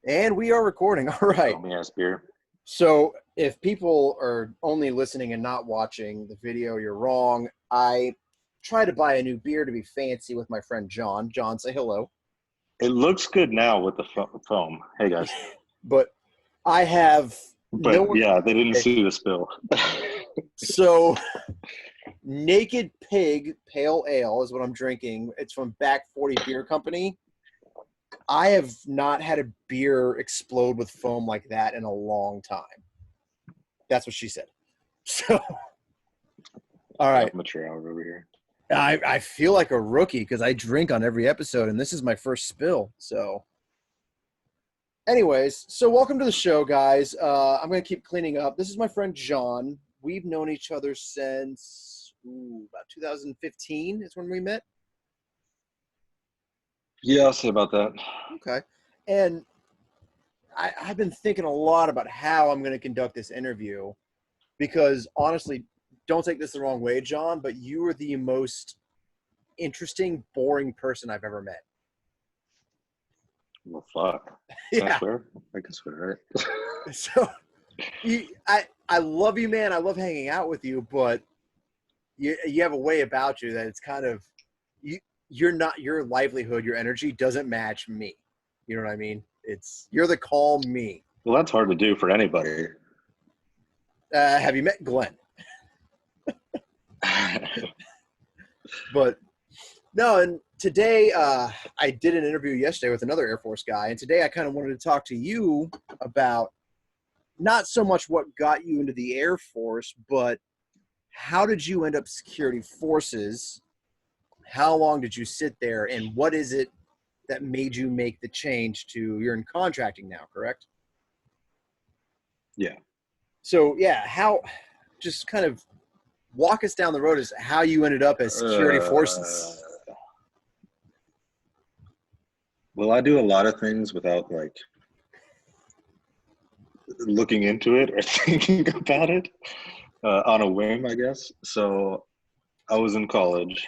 And we are recording. All right. Let me ask beer. So if people are only listening and not watching the video, you're wrong. I tried to buy a new beer to be fancy with my friend John. John, say hello. It looks good now with the foam. Hey guys, But I have no but one. yeah, they didn't Okay, see the spill. so Naked Pig Pale Ale is what I'm drinking. It's from Back 40 Beer Company. I have not had a beer explode with foam like that in a long time. That's what she said. So, all right. Amateur hour over here. I feel like a rookie because I drink on every episode, and this is my first spill. So, anyways, so welcome to the show, guys. I'm going to keep cleaning up. This is my friend John. We've known each other since about 2015 is when we met. Yeah, I'll say about that. Okay. And I've been thinking a lot about how I'm going to conduct this interview because, honestly, don't take this the wrong way, John, but you are the most interesting, boring person I've ever met. Well, fuck. Can I Yeah. swear? I can swear, right? So I love you, man. I love hanging out with you, but you have a way about you that it's kind of you're not, your livelihood, your energy doesn't match me. You know what I mean? You're the calm me. Well, that's hard to do for anybody. Have you met Glenn? But no, and today I did an interview yesterday with another Air Force guy, and today I kind of wanted to talk to you about not so much what got you into the Air Force, but how did you end up security forces? How long did you sit there, and what is it that made you make the change to, you're in contracting now, correct? Yeah. So yeah, how, just kind of walk us down the road as how you ended up as security forces. Well, I do a lot of things without like looking into it or thinking about it on a whim, I guess. So I was in college,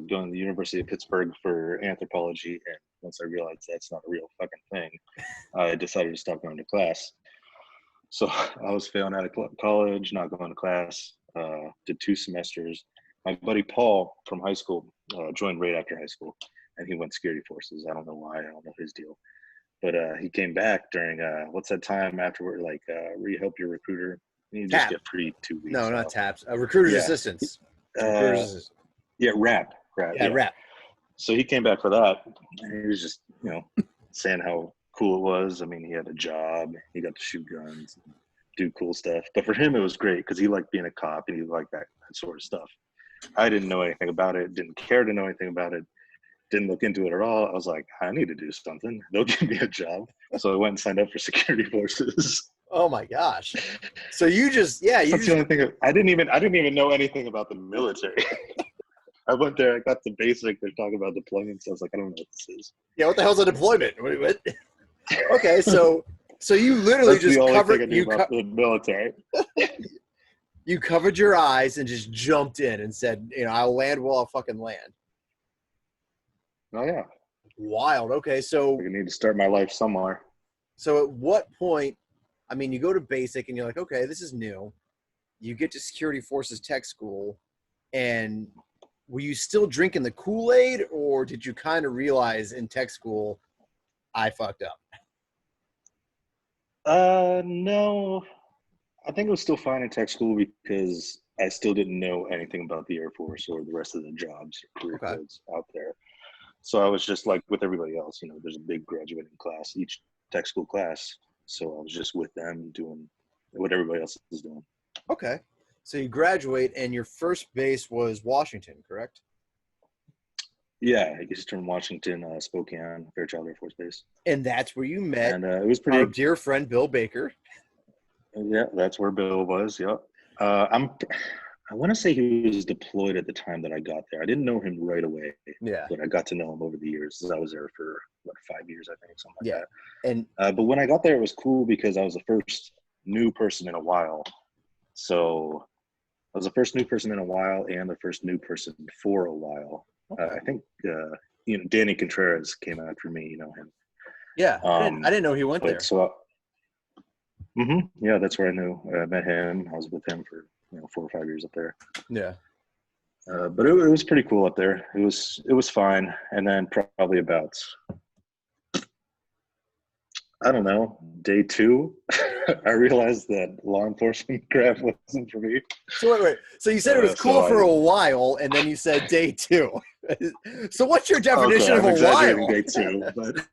going to the University of Pittsburgh for anthropology, and once I realized that's not a real fucking thing, I decided to stop going to class. So I was failing out of college, not going to class, did 2 semesters. My buddy Paul from high school joined right after high school, and he went security forces. I don't know why, I don't know his deal. But he came back during, what's that time afterward, like where you help your recruiter? You just TAP. get free 2 No, weeks not off. TAPS. Recruiter's Yeah. assistance. Recruiter's Uh, assistance. yeah, rap, Yeah, yeah. rap. So he came back for that, and he was just, saying how cool it was. I mean, he had a job, he got to shoot guns, do cool stuff. But for him, it was great because he liked being a cop and he liked that sort of stuff. I didn't know anything about it, didn't care to know anything about it, didn't look into it at all. I was like, I need to do something. They'll give me a job. So I went and signed up for security forces. Oh my gosh. So you just, yeah, you That's the just, only thing. I didn't even know anything about the military. I went there, I got the basic, they're talking about deployments. I was like, I don't know what this is. yeah, what the hell's a deployment? What? Okay, so you literally That's the just only thing covered I knew about the military. you covered your eyes and just jumped in and said, I'll land while I'll fucking land. Oh yeah. Wild. Okay, so I need to start my life somewhere. at what point, I mean, you go to basic and you're like, okay, this is new. You get to security forces tech school, and were you still drinking the Kool-Aid, or did you kind of realize in tech school, I fucked up? No, I think it was still fine in tech school because I still didn't know anything about the Air Force or the rest of the jobs or career Okay. fields out there. So I was just like with everybody else, there's a big graduating class, each tech school class. So I was just with them doing what everybody else is doing. Okay. So you graduate, and your first base was Washington, correct? Yeah, Eastern Washington, Spokane, Fairchild Air Force Base. And that's where you met And it was our pretty. dear friend Bill Baker. Yeah, that's where Bill was. Yep. I want to say he was deployed at the time that I got there. I didn't know him right away, Yeah. but I got to know him over the years. I was there for 5 years, I think, something like Yeah. that. And but when I got there, it was cool because I was the first new person in a while. So I was the first new person in a while and the first new person for a while. okay. I think Danny Contreras came after me. You know him. Yeah, I didn't know he went But there. so, yeah, that's where I met him. I was with him for 4 or 5 years up there. Yeah. But it was pretty cool up there. It was fine. And then probably about, I don't know, day two, I realized that law enforcement crap wasn't for me. So wait. So you said it was So cool for a while, and then you said day two. So what's your okay, definition of I'm a exaggerating while? day two, but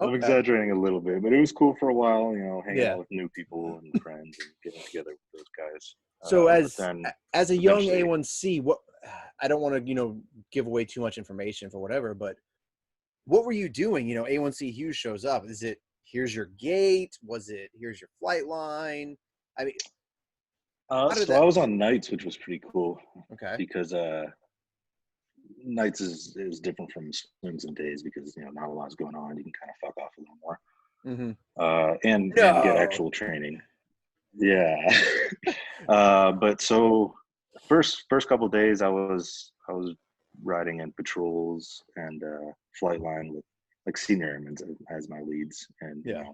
I'm Okay. exaggerating a little bit. But it was cool for a while, hanging Yeah. out with new people and friends and getting together with those guys. So But then as a young eventually, A1C, what I don't want to give away too much information for whatever, but what were you doing? A1C Hughes shows up. Is it here's your gate? Was it here's your flight line? I mean, how did so that? I was on nights, which was pretty cool Okay. because nights is different from swings and days because not a lot's going on. You can kind of fuck off a little more, Mm-hmm. and get No. actual training. Yeah. But so first couple of days, I was riding in patrols and flight line with like senior airmen as my leads, and Yeah.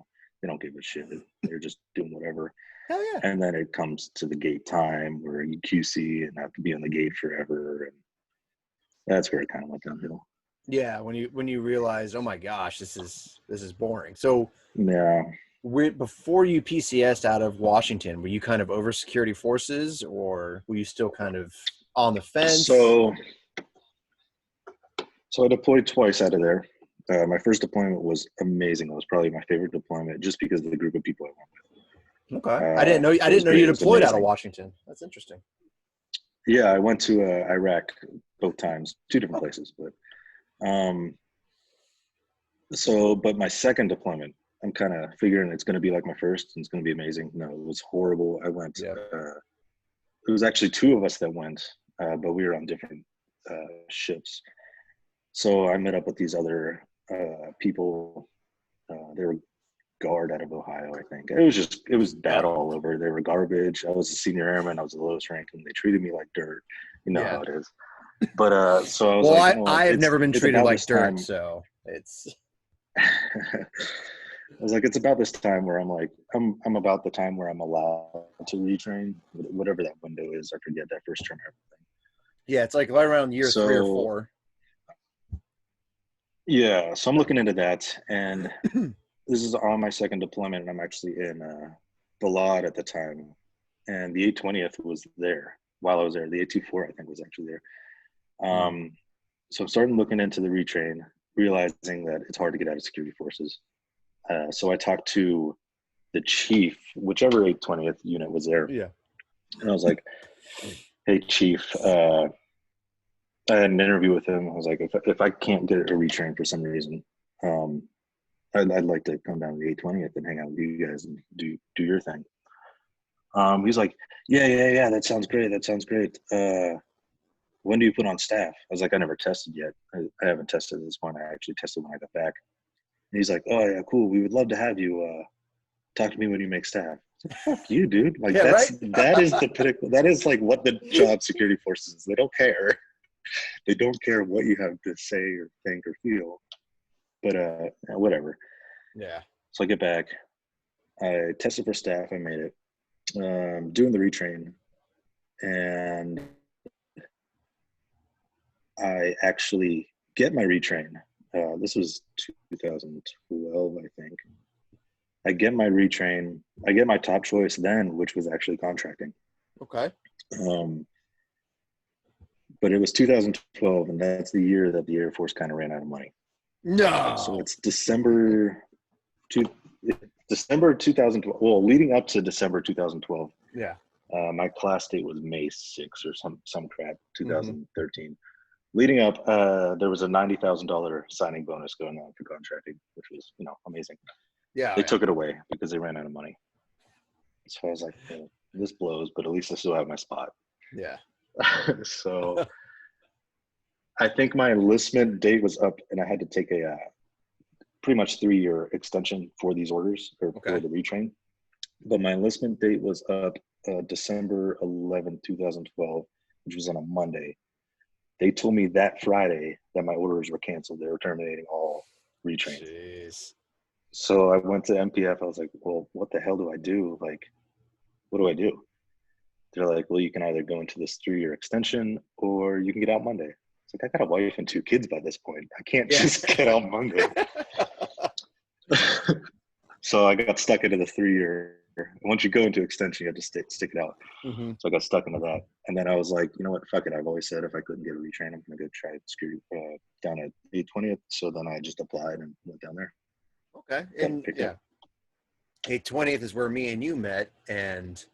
they don't give a shit. They're just doing whatever. Hell yeah. And then it comes to the gate time where you QC and have to be on the gate forever, and that's where it kind of went downhill. Yeah. When you realize, oh my gosh, this is boring. So Yeah. before you PCSed out of Washington, were you kind of over security forces, or were you still kind of on the fence? So I deployed twice out of there. My first deployment was amazing. It was probably my favorite deployment just because of the group of people I went Okay. with. I It was didn't know you great. It was deployed out of amazing. Washington. That's interesting. Yeah, I went to Iraq both times, two different Oh, places. But but my second deployment, I'm kind of figuring it's going to be like my first, and it's going to be amazing. No, it was horrible. I went. yeah. It was actually two of us that went, but we were on different ships. So I met up with these other people. They were guard out of Ohio, I think. It was bad Oh, all over. They were garbage. I was a senior airman. I was the lowest rank, and they treated me like dirt. You know yeah. how it is. But so I was Well, like, I have never been it's treated about like this dirt, time. so it's I was like, it's about this time where I'm like, I'm about the time where I'm allowed to retrain, whatever that window is. I forget that first term everything. yeah, it's like right around year 3 or 4. So yeah, so I'm looking into that, and this is on my second deployment, and I'm actually in Balad at the time, and the 820th was there while I was there. The 824 I think was actually there. Hmm. So I'm starting looking into the retrain, realizing that it's hard to get out of security forces. So I talked to the chief, whichever 820th unit was there, Yeah. and I was like, "Hey, chief." I had an interview with him. I was like, if I can't get a retrain for some reason, um, I'd like to come down to the 820th and hang out with you guys and do your thing. He's like, yeah, that sounds great. That sounds great. When do you put on staff? I was like, I never tested yet. I haven't tested at this point. I actually tested when I got back. And he's like, oh yeah, cool. We would love to have you talk to me when you make staff. Like, fuck you, dude. Like Yeah, right? that is the pinnacle. That is like what the job security forces is. They don't care. They don't care what you have to say or think or feel. But whatever. Yeah. So I get back. I tested for staff. I made it. Doing the retrain, and I actually get my retrain. This was 2012, I think. I get my retrain. I get my top choice then, which was actually contracting. Okay. Um, but it was 2012, and that's the year that the Air Force kind of ran out of money. So No. it's December 2012. Well, leading up to December 2012, Yeah. my class date was May 6th or some crap, Mm-hmm. 2013. Leading up, there was a $90,000 signing bonus going on for contracting, which was amazing. Yeah. They Yeah. took it away because they ran out of money. So I was like, well, this blows, but at least I still have my spot. Yeah. So I think my enlistment date was up, and I had to take a pretty much 3-year extension for these orders or for Okay. the retrain. But my enlistment date was up December 11, 2012, which was on a Monday. They told me that Friday that my orders were canceled. They were terminating all. retrain. Jeez. So I went to MPF. I was like, well, what the hell do I do? Like, what do I do? They're like, well, you can either go into this 3-year extension or you can get out Monday. It's like, I got a wife and 2 kids by this point. I can't Yeah. just get out Monday. So I got stuck into the 3-year. Once you go into extension, you have to stick it out. Mm-hmm. So I got stuck into that. And then I was like, you know what? Fuck it. I've always said if I couldn't get a retrain, I'm going to go try it down at 820th. So then I just applied and went down there. Okay. And yeah, 820th is where me and you met. And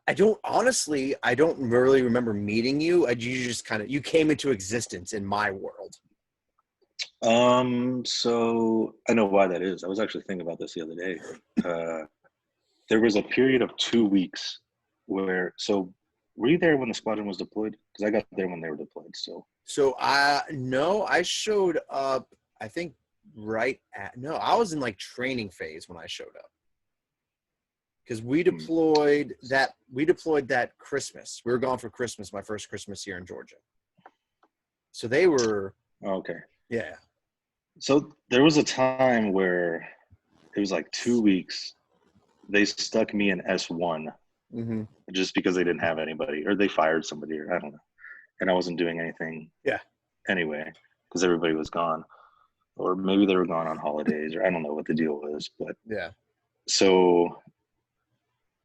I don't really remember meeting you. You just you came into existence in my world. So I know why that is. I was actually thinking about this the other day. There was a period of 2 weeks where, so were you there when the squadron was deployed? Because I got there when they were deployed. So I showed up, I think I was in like training phase when I showed up. Because we deployed that Christmas. We were gone for Christmas, my first Christmas here in Georgia. So they were. Okay. Yeah. So there was a time where it was like 2 weeks. They stuck me in S1 just because they didn't have anybody, or they fired somebody, or I don't know. And I wasn't doing anything. Yeah. Anyway, because everybody was gone, or maybe they were gone on holidays, or I don't know what the deal was. But yeah. So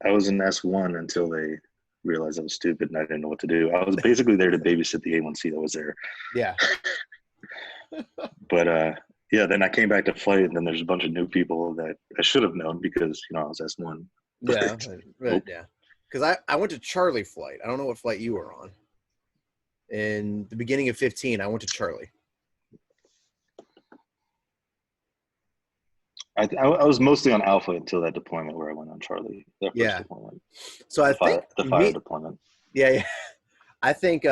I was in S1 until they realized I was stupid and I didn't know what to do. I was basically there to babysit the A1C that was there. Yeah. But yeah, then I came back to flight, and then there's a bunch of new people that I should have known because I was S1. Yeah, yeah. Because I went to Charlie flight. I don't know what flight you were on. In the beginning of 15, I went to Charlie. I was mostly on Alpha until that deployment where I went on Charlie. That first deployment. So I think the fire deployment. Yeah. I think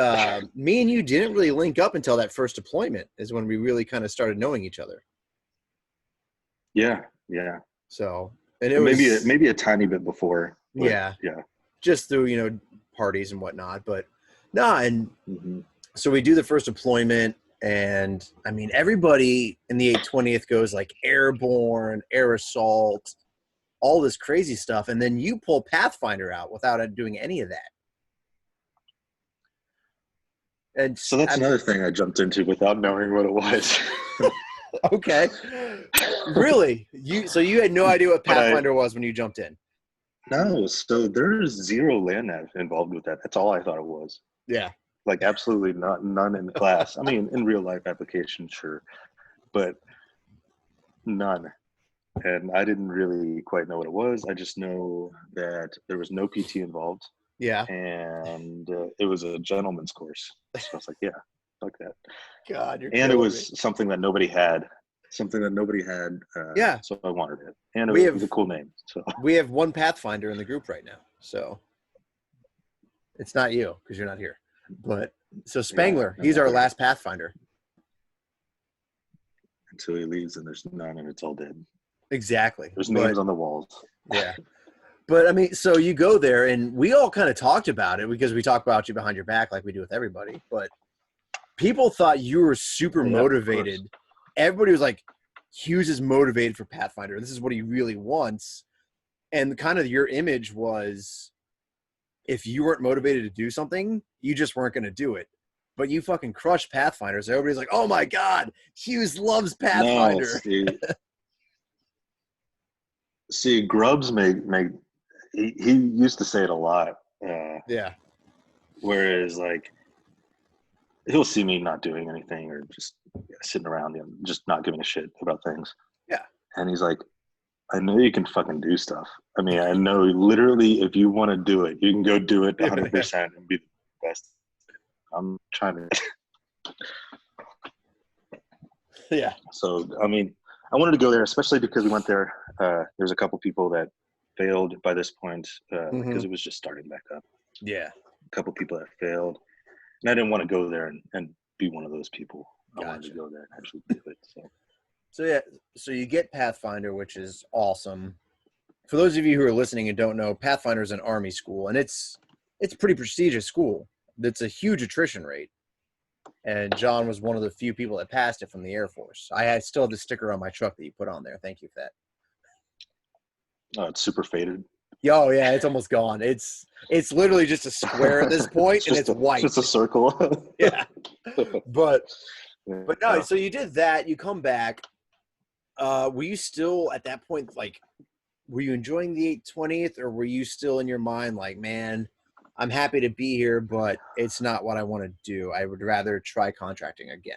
me and you didn't really link up until that first deployment is when we really kind of started knowing each other. Yeah. So, and it maybe a tiny bit before. Yeah. Just through, parties and whatnot. But and so we do the first deployment, and I mean, everybody in the 820th goes like airborne, air assault, all this crazy stuff. And then you pull Pathfinder out without doing any of that. And so that's another thing I jumped into without knowing what it was. Okay. Really? So you had no idea what Pathfinder was when you jumped in? No. So there's 0 land nav involved with that. That's all I thought it was. Yeah. Like absolutely none in class. I mean, in real life application, sure, but none. And I didn't really quite know what it was. I just know that there was no PT involved. Yeah. And it was a gentleman's course. So I was like, yeah, fuck that. God, and it was something that nobody had. Yeah. So I wanted it. And it was a cool name. So we have one Pathfinder in the group right now. So it's not you because you're not here. But so Spangler, he's our last Pathfinder. Until he leaves and there's none and it's all dead. Exactly. There's names on the walls. Yeah. But I mean, so you go there, and we all kind of talked about it because we talk about you behind your back like we do with everybody. But people thought you were super motivated. Everybody was like, Hughes is motivated for Pathfinder. This is what he really wants. And kind of your image was, if you weren't motivated to do something, you just weren't going to do it. But you fucking crushed Pathfinder. So everybody's like, oh my God, Hughes loves Pathfinder. No, see, Grubbs he used to say it a lot. Yeah. Whereas, like, he'll see me not doing anything or just sitting around and just not giving a shit about things. Yeah. And he's like, I know you can fucking do stuff. I mean, I know literally if you want to do it, you can go do it 100% and be the best. I'm trying to. Yeah. So, I mean, I wanted to go there, especially because we went there. There's a couple people that failed by this point because it was just starting back up. Yeah. A couple people that failed. And I didn't want to go there and be one of those people. I wanted to go there and actually do it. So you get Pathfinder, which is awesome. For those of you who are listening and don't know, Pathfinder is an Army school, and it's a pretty prestigious school. It's a huge attrition rate. and John was one of the few people that passed it from the Air Force. Still have the sticker on my truck that you put on there. Thank you for that. Oh, it's super faded. Oh yeah, it's almost gone. It's literally just a square at this point, and it's white. It's just a circle. Yeah, but no. Yeah. So you did that. You come back. Were you still at that point like? Were you enjoying the 820th, or were you still in your mind like, man, I'm happy to be here, but it's not what I want to do. I would rather try contracting again.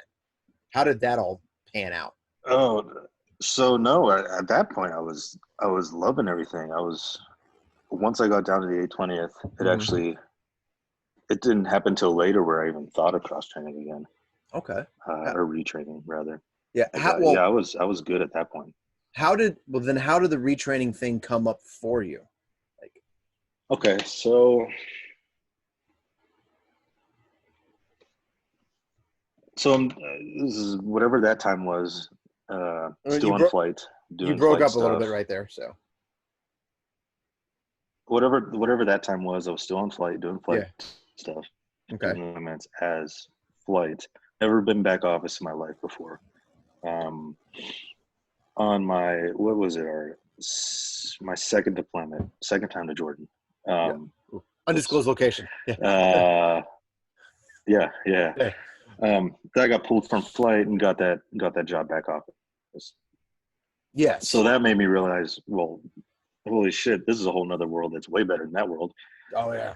How did that all pan out? Oh, so no. At that point, I was loving everything. Once I got down to the 820th, it didn't happen till later where I even thought of cross training again, Okay. or retraining rather. Yeah. But yeah, I was good at that point. How did the retraining thing come up for you? Like, okay, so this is whatever that time was. Still on flight, doing you broke flight up stuff. a little bit right there, so whatever that time was, I was still on flight, doing flight stuff. Okay. Movements as flight. Never been back office in my life before. On my what was it? My second deployment, second time to Jordan. Undisclosed location. Yeah. Yeah. I got pulled from flight and got that job back office. Yes. So that made me realize, well, holy shit, this is a whole nother world that's way better than that world. Oh yeah.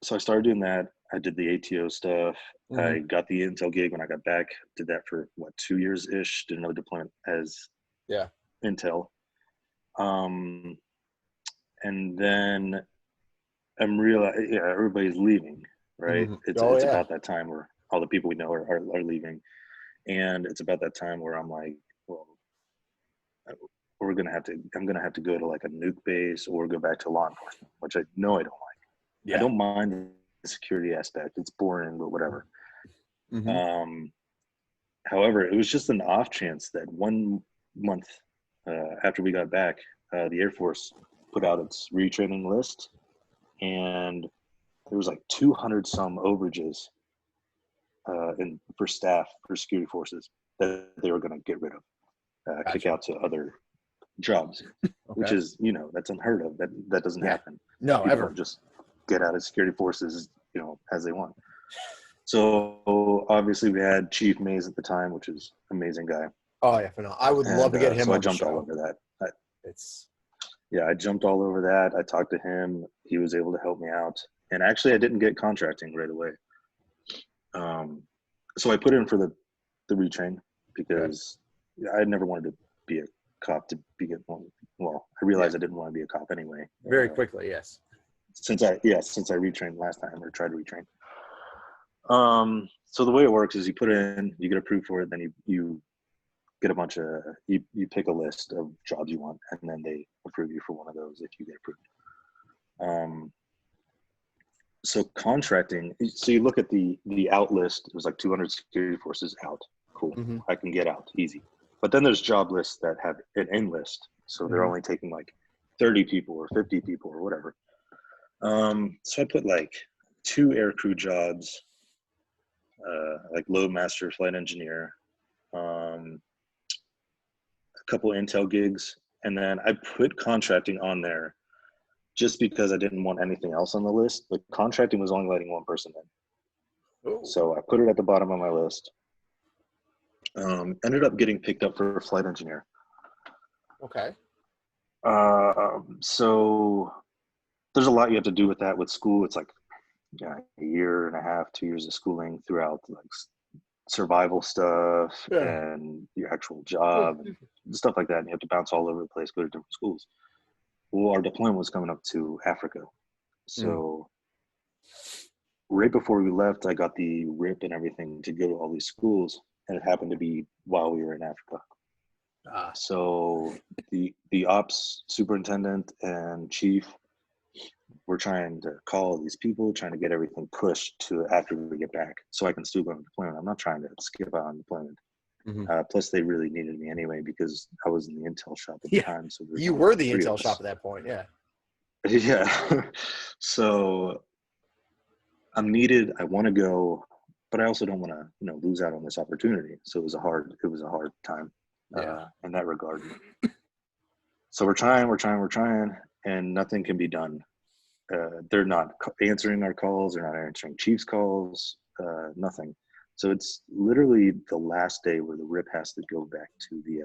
So I started doing that. I did the ATO stuff. I got the Intel gig when I got back. Did that for 2 years ish. Did another deployment as Intel. And then I'm realizing, everybody's leaving, right? It's about that time where all the people we know are leaving, and it's about that time where I'm like, well, I'm gonna have to go to like a nuke base or go back to law enforcement, which I know I don't like. Yeah. I don't mind the security aspect. It's boring, but whatever. However, it was just an off chance that 1 month after we got back, the Air Force put out its retraining list, and there was like 200 some overages for staff for security forces that they were going to get rid of, kick out to other jobs, which is, that's unheard of. That doesn't happen. No, people ever. Don't just get out of security forces, as they want. So obviously we had Chief Mays at the time, which is an amazing guy. Oh yeah, phenomenal. I would love to get him. So on I jumped the show. all over that. I jumped all over that. I talked to him. He was able to help me out. And actually, I didn't get contracting right away. So I put in for the retrain because I never wanted to be a cop to begin. Well, I realized I didn't want to be a cop anyway. Very quickly, yes. Since I retrained last time or tried to retrain. So the way it works is you put in, you get approved for it, then you get a bunch of, you pick a list of jobs you want, and then they approve you for one of those if you get approved. So contracting, so you look at the out list, it was like 200 security forces out. Cool. I can get out easy. But then there's job lists that have an in list. So they're only taking like 30 people or 50 people or whatever. So I put like 2 aircrew jobs, like loadmaster, flight engineer, a couple Intel gigs, and then I put contracting on there just because I didn't want anything else on the list. But contracting was only letting one person in. Ooh. So I put it at the bottom of my list. Ended up getting picked up for a flight engineer. Okay. So there's a lot you have to do with that with school. It's like a year and a half, 2 years of schooling throughout like survival stuff and your actual job and stuff like that. And you have to bounce all over the place, go to different schools. Well, our deployment was coming up to Africa. So right before we left, I got the RIP and everything to go to all these schools. And it happened to be while we were in Africa. So the ops superintendent and chief were trying to call these people, trying to get everything pushed to after we get back so I can still go on deployment. I'm not trying to skip out on deployment. Plus, they really needed me anyway because I was in the Intel shop at the time. So you were the Intel shop at that point, Yeah. So I'm needed. I want to go, but I also don't want to, lose out on this opportunity. So it was a hard time Yeah. in that regard. So we're trying, and nothing can be done. They're not answering our calls. They're not answering Chiefs calls. Nothing. So it's literally the last day where the rip has to go back to the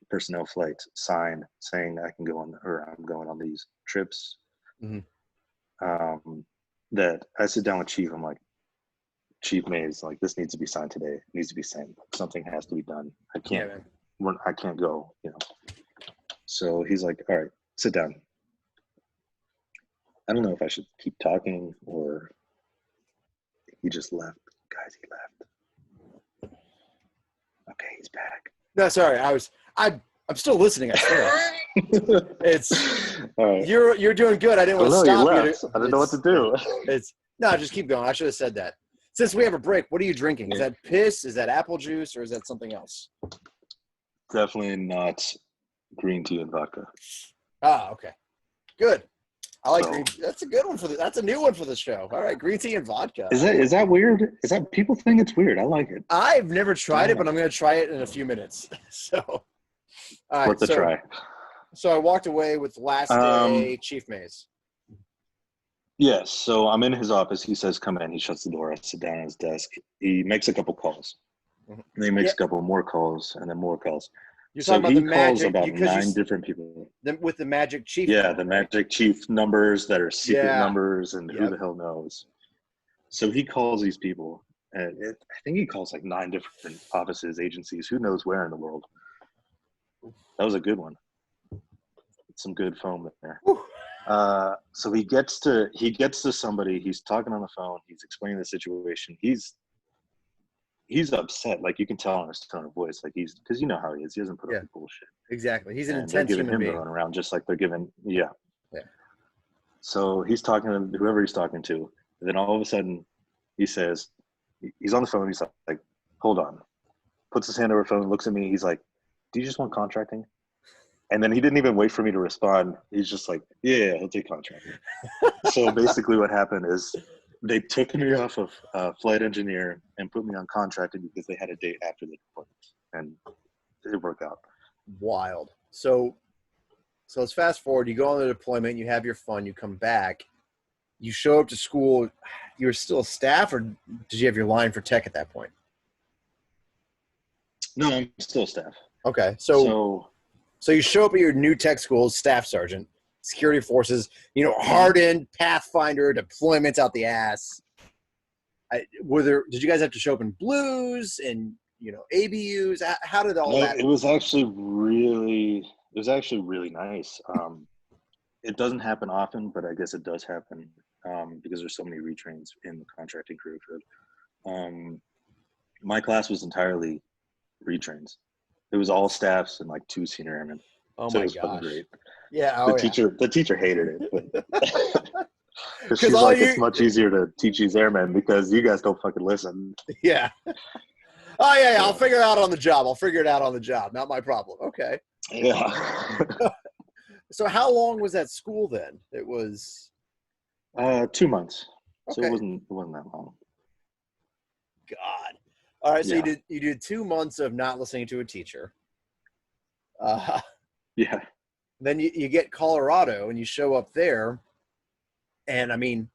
personnel flight, sign saying I can go on, or I'm going on these trips. Mm-hmm. That I sit down with Chief. I'm like, Chief Mays, like, this needs to be signed today. It needs to be signed. Something has to be done. I can't. Yeah, I can't go. So he's like, all right, sit down. I don't know if I should keep talking or he just left. Guys, he left. Okay, he's back. No, sorry. I'm still listening, I swear. It's all right. You're doing good. I didn't want to stop you. I didn't know what to do. No, just keep going. I should have said that. Since we have a break, what are you drinking? Is that piss? Is that apple juice? Or is that something else? Definitely not green tea and vodka. Ah, okay. Good. I like green tea. That's a good one that's a new one for the show. All right, green tea and vodka. Is that weird? Is that people think it's weird? I like it. I've never tried it, but I'm going to try it in a few minutes. So, all right. Worth a try. So I walked away with last day Chief Mays. Yes. So I'm in his office. He says, come in. He shuts the door. I sit down at his desk. He makes a couple calls. And then he makes a couple more calls and then more calls. You're talking about the magic, about 9 different people. With the magic chief. Yeah, the magic chief numbers that are secret numbers and who the hell knows. So he calls these people. And I think he calls like 9 different offices, agencies, who knows where in the world. That was a good one. Some good foam in there. So he gets to somebody. He's talking on the phone. He's explaining the situation. He's upset. Like, you can tell on his tone of voice. Like, because you know how he is. He doesn't put up with bullshit. Exactly. He's an intense they're giving human being. The run around just like they're giving. Yeah. So he's talking to whoever he's talking to. And then all of a sudden, he says, he's on the phone. He's like, hold on. Puts his hand over the phone, looks at me. He's like, do you just want contracting? And then he didn't even wait for me to respond. He's just like, yeah, he'll take contracting. So basically what happened is they took me off of flight engineer and put me on contracting because they had a date after the deployment. And it worked out. Wild. So let's fast forward. You go on the deployment. You have your fun. You come back. You show up to school. You were still staff, or did you have your line for tech at that point? No, I'm still staff. Okay. So you show up at your new tech school as staff sergeant, security forces, hardened, Pathfinder, deployments out the ass. Did you guys have to show up in blues and, ABUs? How did all that? It was actually really nice. It doesn't happen often, but I guess it does happen because there's so many retrains in the contracting career field. My class was entirely retrains. It was all staffs and like 2 senior airmen. Oh so my it was gosh! Great. Yeah, the teacher hated it. Because she's like, it's much easier to teach these airmen because you guys don't fucking listen. Yeah. Oh yeah, I'll figure it out on the job. Not my problem. Okay. Yeah. So how long was that school then? It was 2 months. Okay. So it wasn't that long. God. All right, so you did 2 months of not listening to a teacher. Yeah. Then you get Colorado and you show up there, and I mean,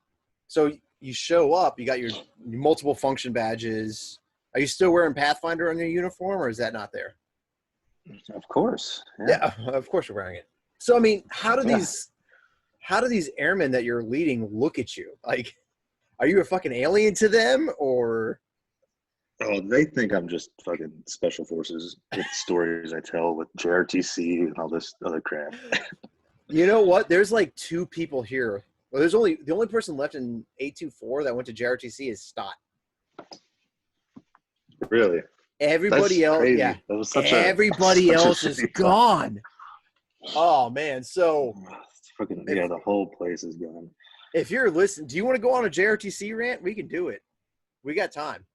so you show up. You got your multiple function badges. Are you still wearing Pathfinder on your uniform, or is that not there? Of course. Yeah, of course you're wearing it. So I mean, how do these airmen that you're leading look at you? Like, are you a fucking alien to them, or? Oh, they think I'm just fucking special forces with stories I tell with JRTC and all this other crap. You know what? There's like 2 people here. Well, the only person left in 824 that went to JRTC is Stott. Really? Everybody else, crazy. yeah. That was everybody else is gone. Oh man, so the whole place is gone. If you're listening, do you want to go on a JRTC rant? We can do it. We got time.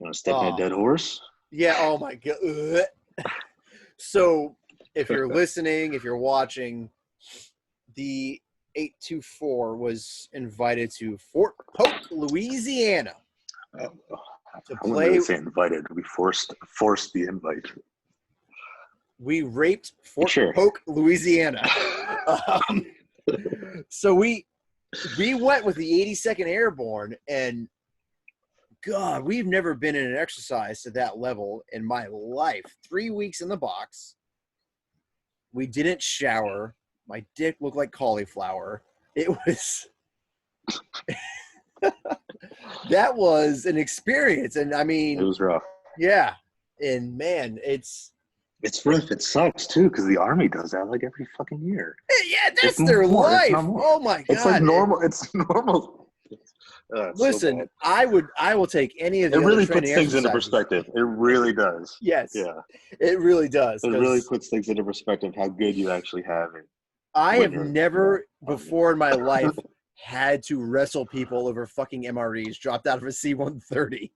Want to step on a dead horse? Yeah. Oh my god. So, if you're listening, if you're watching, the 824 was invited to Fort Polk, Louisiana Uh, to I wouldn't really play. say invited. We forced the invite. We raped Fort Sure. Polk, Louisiana. So we went with the 82nd Airborne, and God, we've never been in an exercise to that level in my life. 3 weeks in the box. We didn't shower. My dick looked like cauliflower. It was that was an experience, and I It mean, was rough. yeah, and man, it's rough. It sucks too because the army does that like every fucking year. yeah, If that's their more, if life. not more. Oh my God! It's like normal. It's normal. It's so Listen, bad. I will take any of the It other really training puts things into exercises. perspective. It really does. Yes, Yeah. it really does. It really 'Cause puts things into perspective how good you actually have it I when have you're never army. before in my life had to wrestle people over fucking MREs dropped out of a C-130.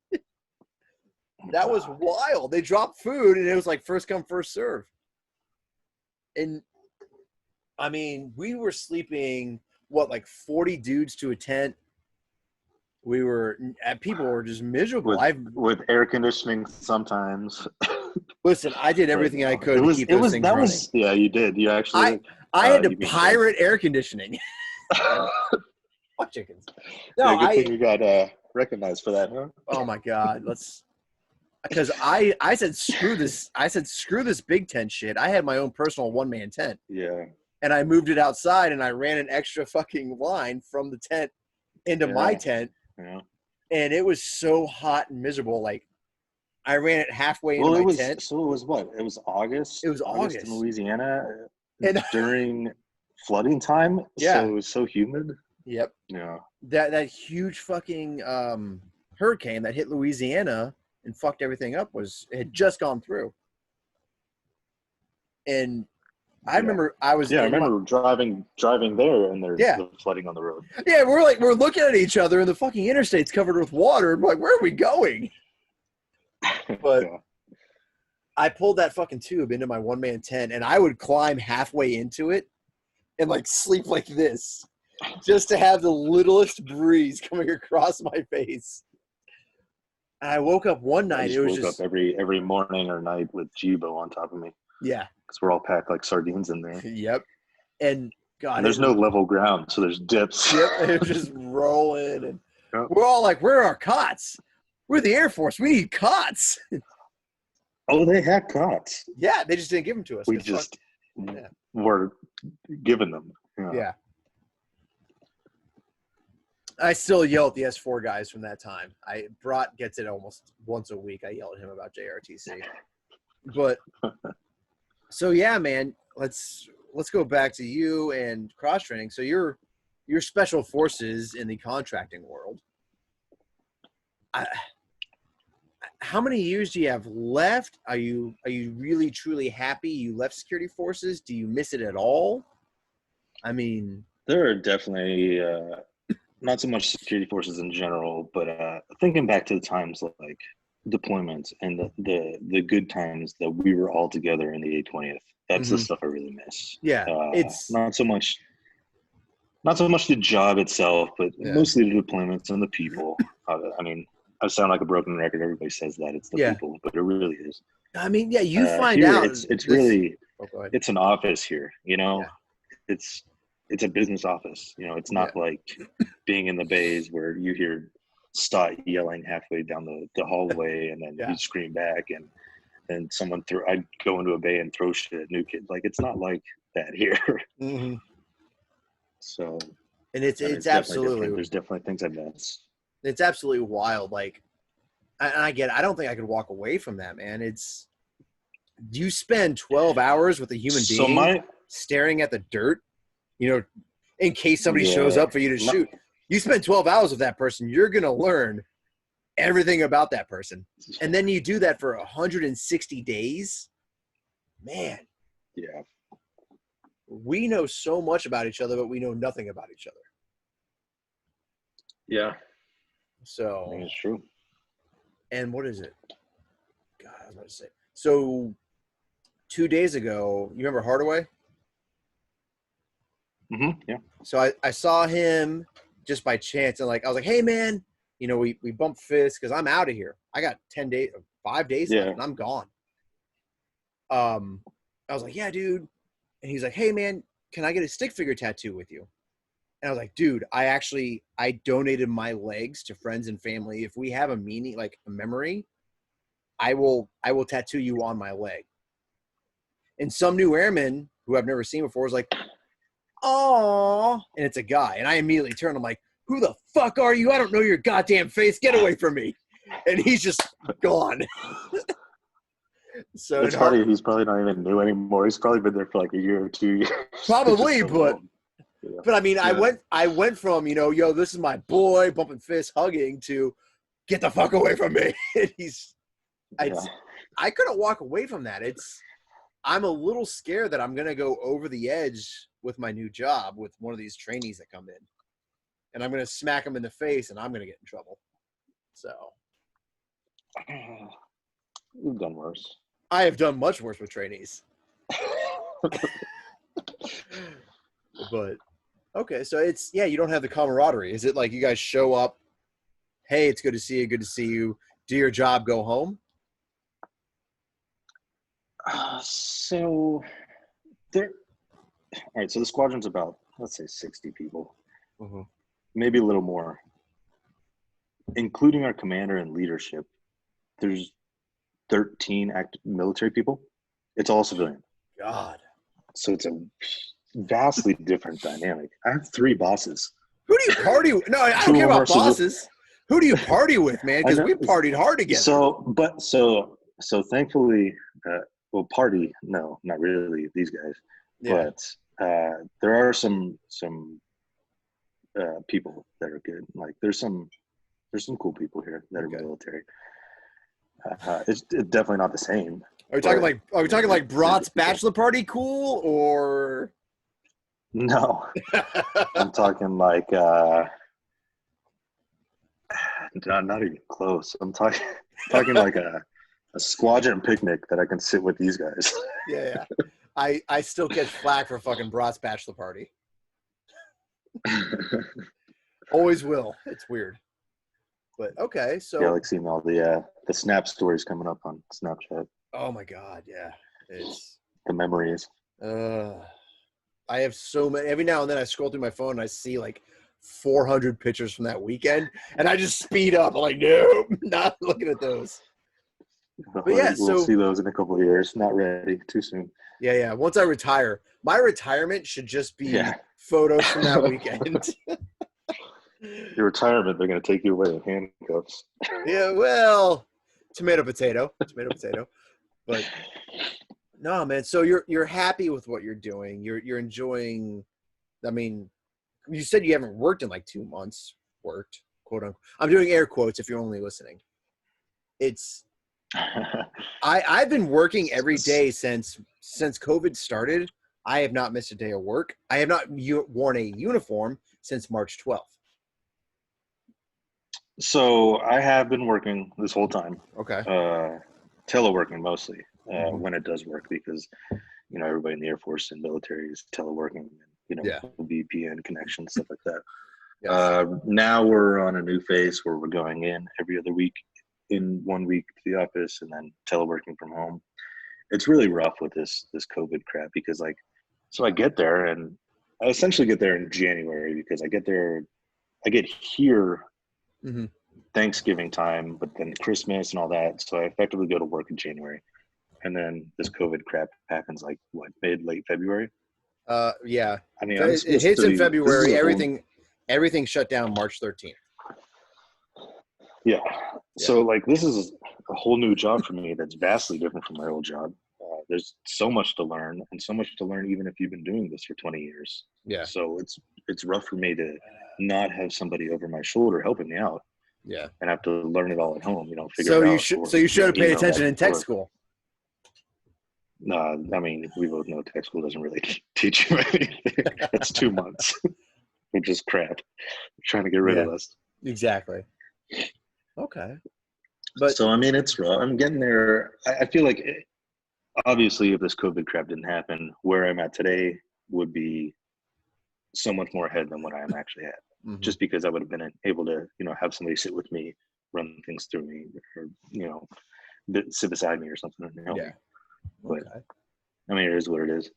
That was wild. They dropped food and it was like first come, first serve. And I mean, we were sleeping, like 40 dudes to a tent. People were just miserable. with air conditioning sometimes. Listen, I did everything I could to keep those things running. Yeah, you did. You actually. I had to you mean pirate air conditioning. Fuck chickens. No, yeah, good thing you got recognized for that, huh? Oh my God, because I said screw this. I said screw this big tent shit. I had my own personal one-man tent. Yeah. And I moved it outside and I ran an extra fucking line from the tent into my tent. Yeah. And it was so hot and miserable. Like I ran it halfway into my tent. So it was what? It was August. It was August in Louisiana and during flooding time. Yeah. So it was so humid. Yep. Yeah. That huge fucking hurricane that hit Louisiana and fucked everything up had just gone through. And I remember I was driving there and there's the flooding on the road. Yeah, we're looking at each other and the fucking interstate's covered with water. I'm like, where are we going? But I pulled that fucking tube into my one-man tent and I would climb halfway into it and like sleep like this just to have the littlest breeze coming across my face. And I woke up one night. I woke up every morning or night with Jibo on top of me. Yeah. Because we're all packed like sardines in there. Yep. And God, and there's no level ground, so there's dips. Yep. It was just rolling. And we're all like, where are our cots? We're the Air Force. We need cots. Oh, they had cots. Yeah, they just didn't give them to us. We just were given them. Yeah. I still yell at the S4 guys from that time. Brat gets it almost once a week. I yell at him about JRTC. But so yeah, man, let's go back to you and cross training. So you're special forces in the contracting world. How many years do you have left? Are you really truly happy you left security forces? Do you miss it at all? I mean, there are definitely not so much security forces in general, but thinking back to the times like deployments and the good times that we were all together in the 820th. That's the stuff I really miss. Yeah, it's not so much the job itself, but mostly the deployments and the people. I mean, I sound like a broken record. Everybody says that it's the people, but it really is. I mean, yeah, you find out it's really it's an office here. You know, it's a business office. You know, it's not like being in the bays where you hear Stott yelling halfway down the hallway and then you scream back and then I'd go into a bay and throw shit at new kids. Like, it's not like that here. Mm-hmm. So, and it's absolutely, there's definitely things I miss. It's absolutely wild. Like, I get it. I don't think I could walk away from that, man. You spend 12 hours with a human being staring at the dirt, you know, in case somebody shows up for you to shoot. You spend 12 hours with that person, you're going to learn everything about that person. And then you do that for 160 days. Man. Yeah. We know so much about each other, but we know nothing about each other. Yeah. So. I think it's true. And what is it? God, I was about to say. So 2 days ago, you remember Hardaway? Yeah. So I saw him just by chance, and like I was like, hey man, we bumped fists because I'm out of here. I got 10 days, 5 days left, Yeah. and I'm gone. I was like, yeah, dude. And he's like, hey man, can I get a stick figure tattoo with you? And I was like, dude, I donated my legs to friends and family. If we have a meaning, like a memory, I will tattoo you on my leg. And some new airman who I've never seen before is like, oh, and it's a guy. And I immediately turn. I'm like, who the fuck are you? I don't know your goddamn face. Get away from me. And he's just gone. So It's funny. He's probably not even new anymore. He's probably been there for like a year or 2 years. probably, but yeah. I mean, yeah. I went from, yo, this is my boy, bumping fists, hugging, to get the fuck away from me. And I couldn't walk away from that. I'm a little scared that I'm going to go over the edge with my new job with one of these trainees that come in. And I'm going to smack them in the face, and I'm going to get in trouble. So. You've done worse. I have done much worse with trainees. But, okay, so you don't have the camaraderie. Is it like you guys show up, hey, it's good to see you, do your job, go home? So there. All right. So the squadron's about, let's say, 60 people, maybe a little more, including our commander and leadership. There's 13 active military people. It's all civilian. God. So it's a vastly different dynamic. I have 3 bosses. Who do you party with? No, I don't care about bosses. Who do you party with, man? Because we partied hard together. So thankfully. Well, party, no, not really these guys, but there are some people that are good. Like there's some cool people here that are military. It's definitely not the same. Are we talking like Brat's bachelor party cool or? No, I'm talking like not even close. I'm talking like a squadron picnic that I can sit with these guys. Yeah. I still catch flack for fucking Brat's bachelor party. Always will. It's weird. But okay, so yeah, I like seeing all the snap stories coming up on Snapchat. Oh my god, yeah. It's the memories. I have so many. Every now and then I scroll through my phone and I see like 400 pictures from that weekend, and I just speed up. I'm like, no, not looking at those. But yeah, we'll see those in a couple of years. Not ready. Too soon. Yeah. Once I retire, my retirement should just be photos from that weekend. Your retirement, they're going to take you away in handcuffs. Yeah, well, tomato, potato. But no, man. So you're happy with what you're doing. You're enjoying. I mean, you said you haven't worked in like 2 months. Worked, quote unquote. I'm doing air quotes if you're only listening. It's. I've been working every day since COVID started. I have not missed a day of work. I have not worn a uniform since March 12th. So I have been working this whole time. Okay. Teleworking mostly when it does work, because everybody in the Air Force and military is teleworking, VPN connection, stuff like that. Yes. Now we're on a new phase where we're going in every other week, in 1 week to the office, and then teleworking from home. It's really rough with this COVID crap, because so I get there, and I essentially get there in January, because I get here Thanksgiving time, but then Christmas and all that. So I effectively go to work in January, and then this COVID crap happens late February. Yeah. I mean, it hits in February. Everything shut down March 13th. Yeah. So this is a whole new job for me that's vastly different from my old job. There's so much to learn, and so much to learn even if you've been doing this for 20 years. Yeah. So it's rough for me to not have somebody over my shoulder helping me out. Yeah. And have to learn it all at home, figure so it out. So you should have paid attention in tech school. No, I mean, we both know tech school doesn't really teach you anything. It's 2 months, which is crap. Trying to get rid of us. Exactly. Okay. But so, I mean, it's rough. I'm getting there. I feel like, obviously, if this COVID crap didn't happen, where I'm at today would be so much more ahead than what I am actually at, Mhm. just because I would have been able to, have somebody sit with me, run things through me, or, sit beside me or something and help me. Yeah. But Okay. I mean, it is what it is.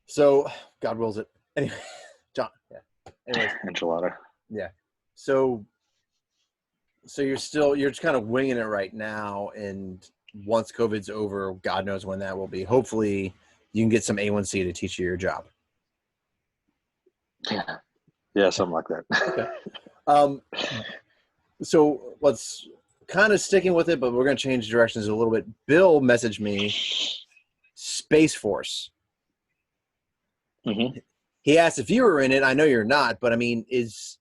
So God wills it. Anyway, John. Yeah. Anyways, Enchilada. yeah. So you're just kind of winging it right now, and once COVID's over, God knows when that will be. Hopefully, you can get some A1C to teach you your job. Yeah, something like that. Okay. So let's kind of sticking with it, but we're going to change directions a little bit. Bill messaged me, Space Force. Mm-hmm. He asked if you were in it. I know you're not, but I mean, is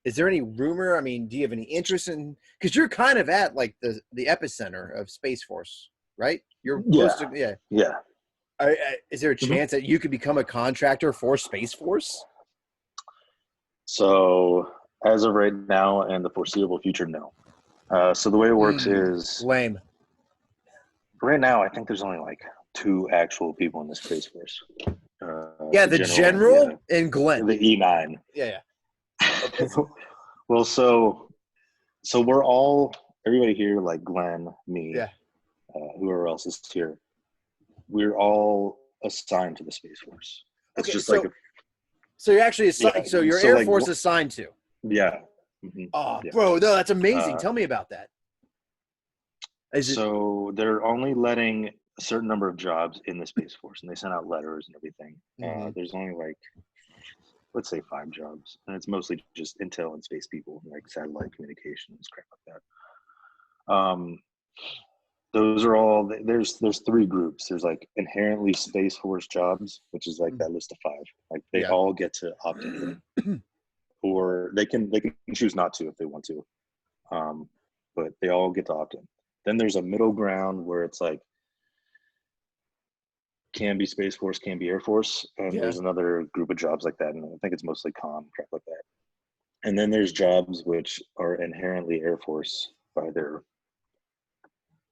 there any rumor? I mean, do you have any interest in, because you're kind of at like the epicenter of Space Force, right? You're close to, yeah. Yeah. Is there a chance that you could become a contractor for Space Force? So as of right now and the foreseeable future, no. So the way it works is Lame. right now, I think there's only like 2 actual people in the Space Force. Yeah, the general and Glenn. The E9. Yeah. Well, so we're all, everybody here, like Glenn, me, Yeah. whoever else is here, we're all assigned to the Space Force. It's Okay, just so like so you're actually assigned. yeah. So your So Air like Force assigned to. yeah. Mm-hmm. Oh, Yeah. bro, no, that's amazing. Tell me about that. So they're only letting a certain number of jobs in the Space Force, and they send out letters and everything. There's only like, let's say 5 jobs, and it's mostly just intel and space people, like satellite communications, crap like that. Those are all, there's 3 groups. There's like inherently Space Force jobs, which is like that list of 5. Like they all get to opt in, or they can choose not to if they want to, but they all get to opt in. Then there's a middle ground where it's like can be Space Force, can be Air Force, and there's another group of jobs like that, and I think it's mostly comm, crap like that. And then there's jobs which are inherently Air Force by their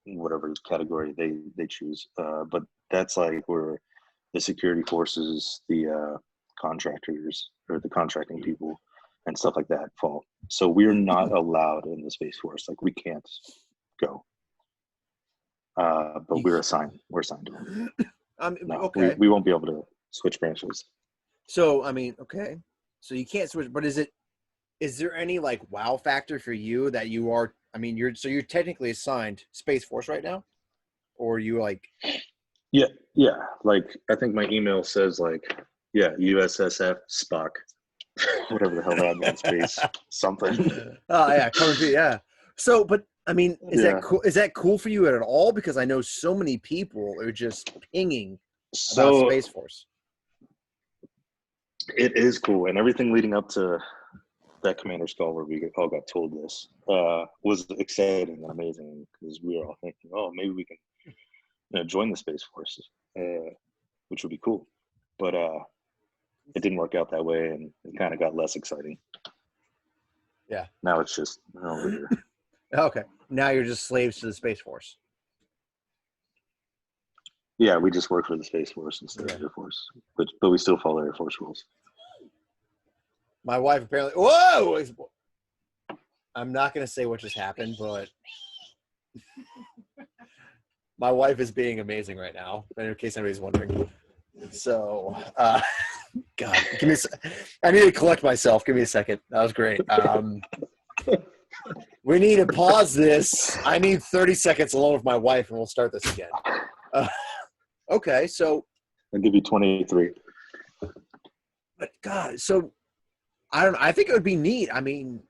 whatever category they choose, but that's like where the security forces, the contractors or the contracting people and stuff like that fall. So we're not allowed in the Space Force. Like we can't go. But we're assigned to them. No, Okay. we won't be able to switch branches. So I mean, okay. So you can't switch, but is there any like wow factor for you that you are? I mean, you're technically assigned Space Force right now, or you like? Yeah. Like I think my email says like, USSF Spock, whatever the hell that means, space something. Oh yeah, coming to yeah. So, but I mean, is that cool? Is that cool for you at all? Because I know so many people are just pinging about So Space Force. it is cool, and everything leading up to that commander's call where we all got told this was exciting and amazing because we were all thinking, oh, maybe we can join the Space Force, which would be cool. But it didn't work out that way, and it kind of got less exciting. Yeah. Now it's just over here. Okay. Now you're just slaves to the Space Force. Yeah, we just work for the Space Force instead of Air Force, but we still follow Air Force rules. My wife apparently. Whoa! I'm not going to say what just happened, but my wife is being amazing right now, in case anybody's wondering. So, God, give me. I need to collect myself. Give me a second. That was great. We need to pause this. I need 30 seconds alone with my wife, and we'll start this again. Okay, so I'll give you 23. But God, so I don't know. I think it would be neat. I mean,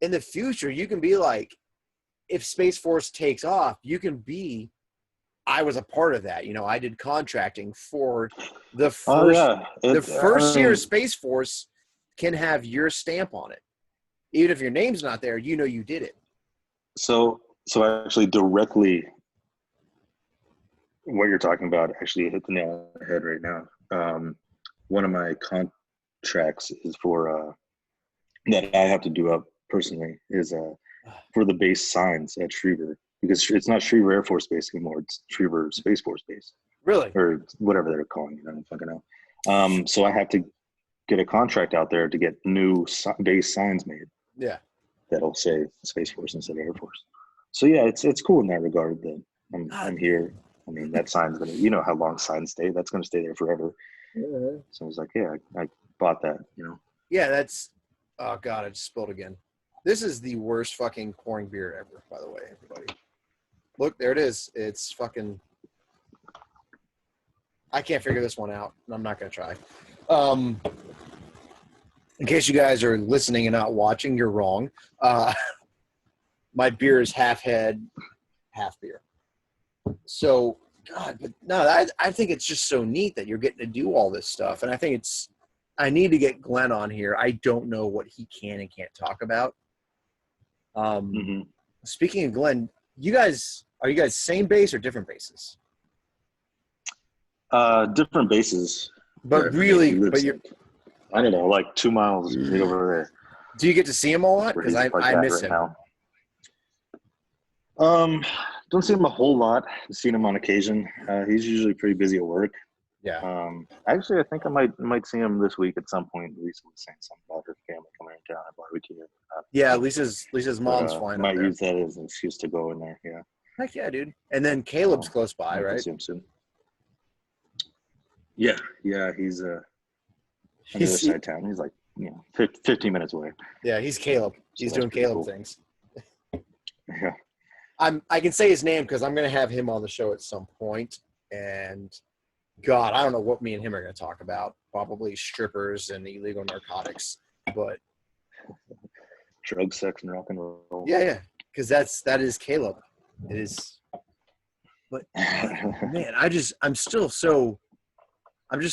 in the future, you can be like, if Space Force takes off, you can be. I was a part of that. I did contracting for the first. The first year of Space Force can have your stamp on it, even if your name's not there. You did it. So actually, directly, what you're talking about actually hit the nail on the head right now. One of my contracts is for that I have to do up personally is for the base signs at Schriever, because it's not Schriever Air Force Base anymore. It's Schriever Space Force Base. Really? Or whatever they're calling it. I don't fucking know. So I have to get a contract out there to get new base signs made. Yeah. That'll say Space Force instead of Air Force. So yeah, it's cool in that regard that I'm here. I mean, that sign's gonna, you know how long signs stay. That's gonna stay there forever. Mm-hmm. So I was like, yeah, I bought that. You know. Yeah, that's. Oh God, I just spilled again. This is the worst fucking pouring beer ever. By the way, everybody. Look, there it is. It's fucking. I can't figure this one out, and I'm not gonna try. In case you guys are listening and not watching, you're wrong. My beer is half head, half beer. So, God, but no, I think it's just so neat that you're getting to do all this stuff. And I think I need to get Glenn on here. I don't know what he can and can't talk about. Speaking of Glenn, are you guys same base or different bases? Different bases. But really, but you're. I don't know, like 2 miles right over there. Do you get to see him a lot? Because I miss him. Now. Don't see him a whole lot. I've seen him on occasion. He's usually pretty busy at work. Yeah. Actually, I think I might see him this week at some point. Lisa was saying something about her family coming in town at barbecue. Yeah, Lisa's mom's flying up there. Might use that as an excuse to go in there. Yeah. Heck yeah, dude. And then Caleb's close by, right? See him soon. Yeah, he's on the other side of town. He's like 15 minutes away. Yeah, he's Caleb. He's doing Caleb things. Yeah. I can say his name because I'm going to have him on the show at some point. And God, I don't know what me and him are going to talk about. Probably strippers and illegal narcotics, but drugs, sex, and rock and roll. Yeah, because that is Caleb. It is. But man, I'm just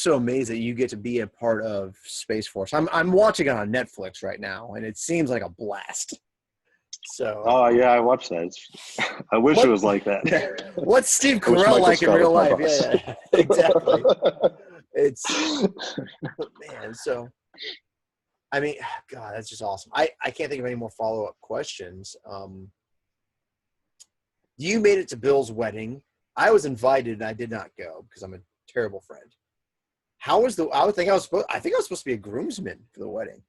so amazed that you get to be a part of Space Force. I'm watching it on Netflix right now, and it seems like a blast. So. Oh yeah, I watched that. I wish it was like that. What's Steve Carell like in real life? Yeah, exactly. It's man. So, I mean, God, that's just awesome. I can't think of any more follow-up questions. You made it to Bill's wedding. I was invited, and I did not go because I'm a terrible friend. How was I think I was supposed to be a groomsman for the wedding.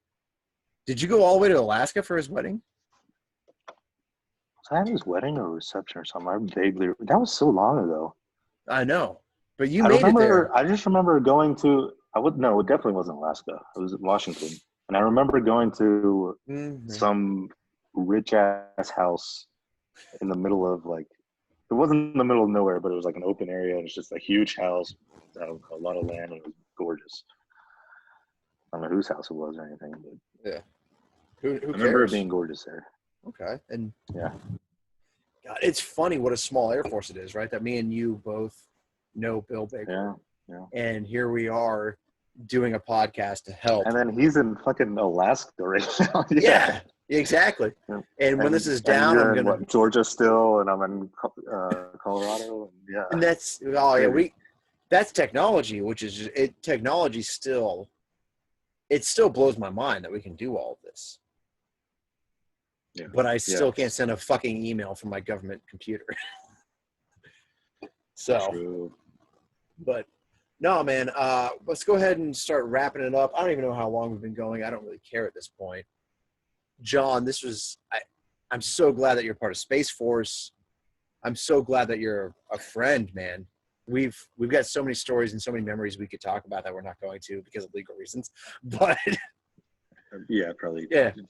Did you go all the way to Alaska for his wedding? Was that his wedding or reception or something? That was so long ago. I know, but you made it there. I just remember going to. No, it definitely wasn't Alaska. It was in Washington, and I remember going to some rich ass house in the middle of it wasn't in the middle of nowhere, but it was like an open area, and it's just a huge house, a lot of land, and it was gorgeous. I don't know whose house it was or anything, but yeah, who I remember it being gorgeous there. Okay, and yeah, God, it's funny what a small Air Force it is, right? That me and you both know Bill Baker. Yeah. And here we are doing a podcast to help. And then he's in fucking Alaska right now. Yeah, exactly. Yeah. And when this is down, I'm gonna Georgia still, and I'm in Colorado. Yeah, and that's that's technology, which is just, technology still. It still blows my mind that we can do all of this. Yeah. But I still can't send a fucking email from my government computer. So, true. But no, man, let's go ahead and start wrapping it up. I don't even know how long we've been going. I don't really care at this point. John, I'm so glad that you're part of Space Force. I'm so glad that you're a friend, man. We've got so many stories and so many memories we could talk about that we're not going to because of legal reasons. But yeah, probably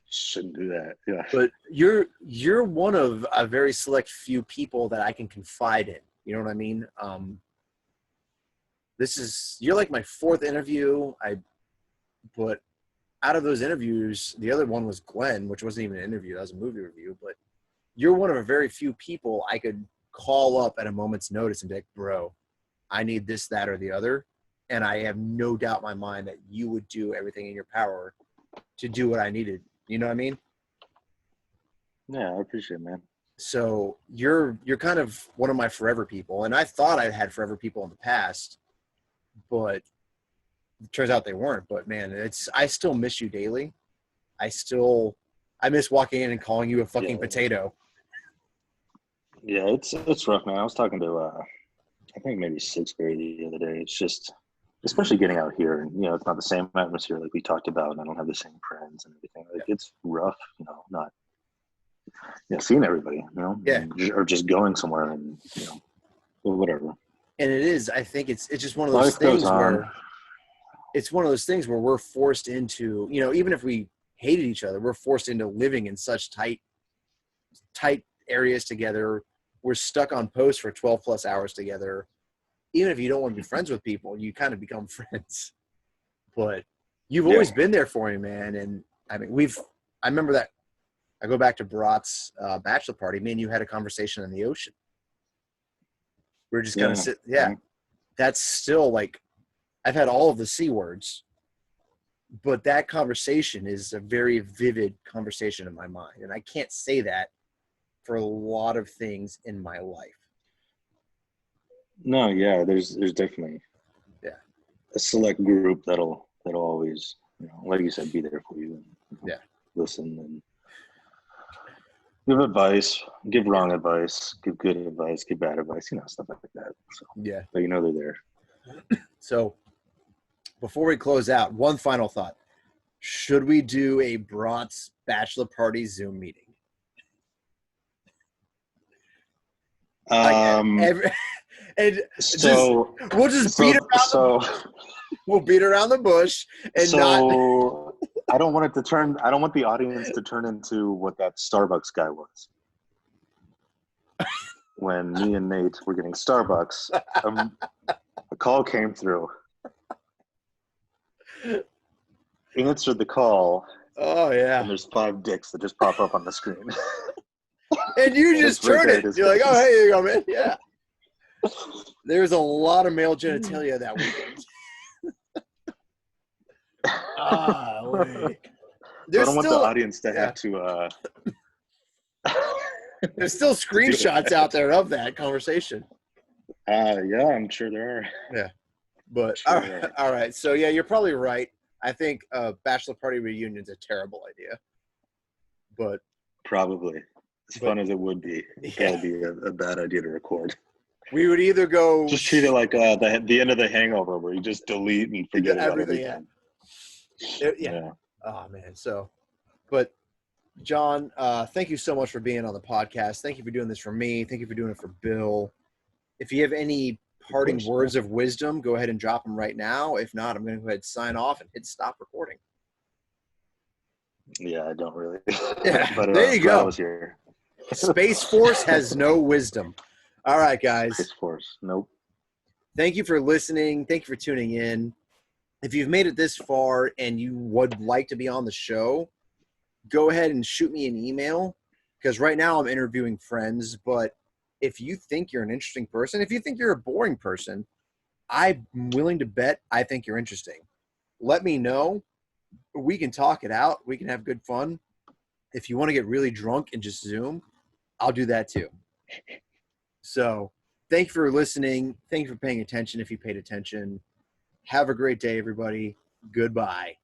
shouldn't do that. Yeah. But you're one of a very select few people that I can confide in. You know what I mean? You're like my fourth interview. But out of those interviews, the other one was Glenn, which wasn't even an interview. That was a movie review. But you're one of a very few people I could call up at a moment's notice and be like, bro, I need this, that, or the other. And I have no doubt in my mind that you would do everything in your power to do what I needed. You know what I mean? Yeah, I appreciate it, man. So you're kind of one of my forever people. And I thought I had forever people in the past, but it turns out they weren't. But man, I still miss you daily. I miss walking in and calling you a fucking potato. Yeah, it's rough, man. I was talking to I think maybe sixth grade the other day. It's just especially getting out here, and it's not the same atmosphere like we talked about, and I don't have the same friends and everything. Like it's rough, not seeing everybody, Yeah. or just going somewhere and whatever. And it is, I think it's just one of those Life goes things on. where it's one of those things where we're forced into, even if we hated each other, we're forced into living in such tight areas together. We're stuck on posts for 12 plus hours together. Even if you don't want to be friends with people, you kind of become friends. But you've always been there for me, man. And I mean, I remember that. I go back to Brat's bachelor party. Me and you had a conversation in the ocean. We were just kind of sit. Yeah. That's still like, I've had all of the C words, but that conversation is a very vivid conversation in my mind. And I can't say that for a lot of things in my life. No, yeah, there's definitely a select group that'll always, like you said, be there for you and listen and give advice, give wrong advice, give good advice, give bad advice, stuff like that. So but they're there. So before we close out, one final thought. Should we do a Brat's bachelor party Zoom meeting? We'll just beat around the bush and I don't want the audience to turn into what that Starbucks guy was. When me and Nate were getting Starbucks, a call came through. Answered the call. Oh yeah. And there's 5 dicks that just pop up on the screen. And you just turn it. You're like, oh, hey, here you go, man. Yeah. There's a lot of male genitalia that weekend. I don't want the audience to have to. There's still screenshots out there of that conversation. Yeah, I'm sure there are. Yeah. But all right. So yeah, you're probably right. I think a bachelor party reunion is a terrible idea. But probably. As fun as it would be, it'd probably be a bad idea to record. We would either go just treat it like the end of The Hangover, where you just delete and forget about everything. Yeah. Oh man. So, but John, thank you so much for being on the podcast. Thank you for doing this for me. Thank you for doing it for Bill. If you have any parting words of wisdom, go ahead and drop them right now. If not, I'm going to go ahead and sign off and hit stop recording. Yeah, I don't really. Yeah, but, there you go. I was here. Space Force has no wisdom. All right, guys. Space Force, nope. Thank you for listening. Thank you for tuning in. If you've made it this far and you would like to be on the show, go ahead and shoot me an email, because right now I'm interviewing friends. But if you think you're an interesting person, if you think you're a boring person, I'm willing to bet I think you're interesting. Let me know. We can talk it out. We can have good fun. If you want to get really drunk and just Zoom, I'll do that too. So thank you for listening. Thank you for paying attention if you paid attention. Have a great day, everybody. Goodbye.